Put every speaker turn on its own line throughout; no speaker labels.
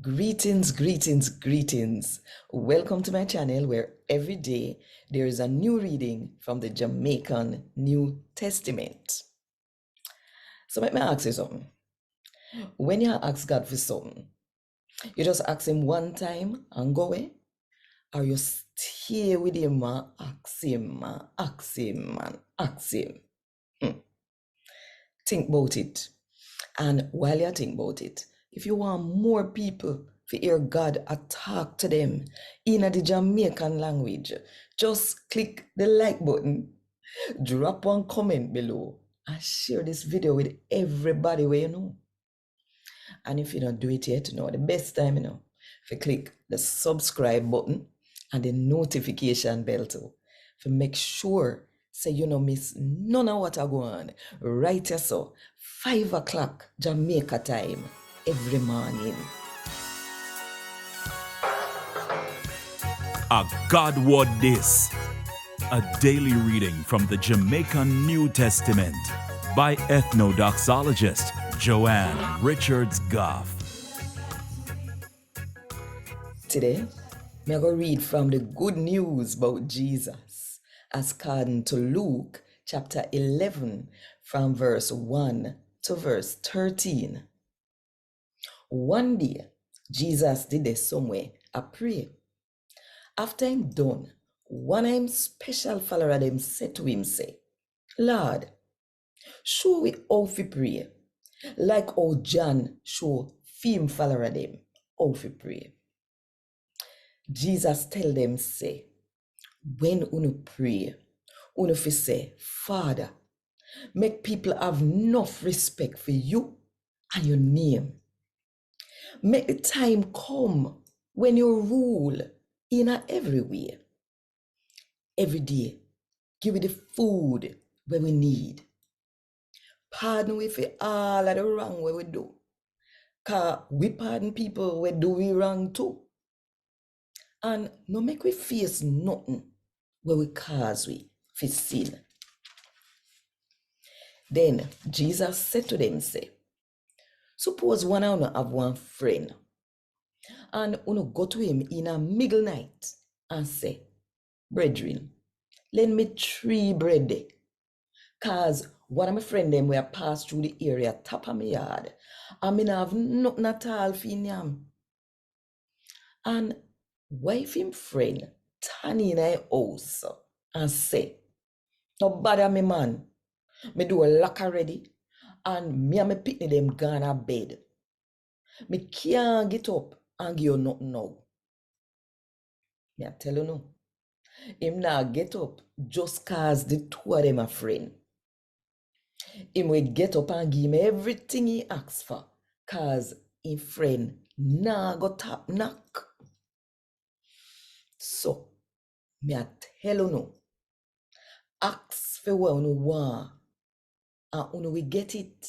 Greetings, greetings, greetings. Welcome to my channel where every day there is a new reading from the Jamaican New Testament. So let me ask you something. When you ask God for something, you just ask him one time and go away? Or you stay with him and ask him and ask him and ask him? Think about it. And while you think about it, if you want more people to hear God talk to them in the Jamaican language, just click the like button, drop one comment below, and share this video with everybody where you know. And if you don't do it yet, the best time, if you click the subscribe button and the notification bell too, to make sure say you no miss none of what I go on right here, so 5 o'clock Jamaica time every morning.
A God Word This, a daily reading from the Jamaican New Testament by Ethnodoxologist Joanne Richards Goffe.
Today, I'm going to read from the good news about Jesus as according to Luke chapter 11 from verse 1 to verse 13. One day, Jesus did this somewhere a pray. After him done, one of him special follower of them said to him, say, Lord, show we how to pray, like how John show him follower of them how to pray. Jesus tell them, say, when unu pray, unu fi say, Father, make people have enough respect for you and your name. Make the time come when you rule in everywhere. Every day, give we the food where we need. Pardon we for all of the wrong where we do. Cause we pardon people where do we wrong too. And no make we face nothing where we cause we for sin. Then Jesus said to them, say, suppose one of you have one friend, and you go to him in a middle night and say, brethren, lend me 3 bread there. Cause one of my friend them were pass through the area top of my yard, and me have nothing at all for him. And wife him friend turn in a house and say, no bother me man, me do a lock already, and me and my pitney them gone to bed. Me can't get up and give you nothing now. Me I tell you no. Him now get up just cause the 2 of them are friend. Him will get up and give him everything he asks for, cause him friend nah go tap knock. So, me I tell you no, ask for what you want, and you will get it.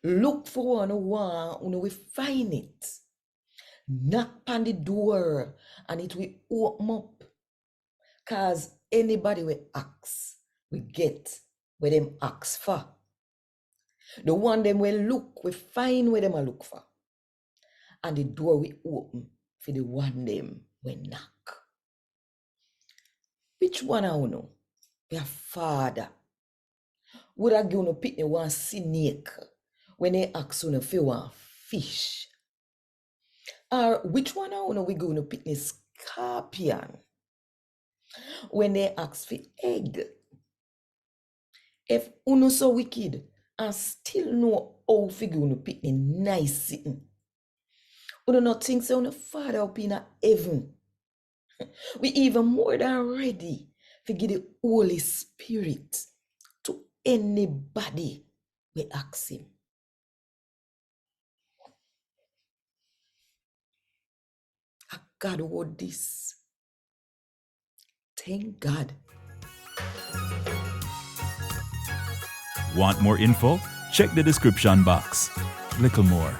Look for what you want, you will find it. Knock on the door, and it will open up. Cause anybody will ask, we get where them ask for. The one them will look, we find where them a look for. And the door will open for the one them will knock. Which one I know? Your father would have given a pitney one snake when they ask you for one fish. Or which one I know we going to pitney scorpion when they ask for egg. If uno so wicked and still know how figure uno pitney nice sitting, uno not think so uno father up in heaven. We even more than ready to give the Holy Spirit to anybody we ask him. A God word this. Thank God.
Want more info? Check the description box. Little more.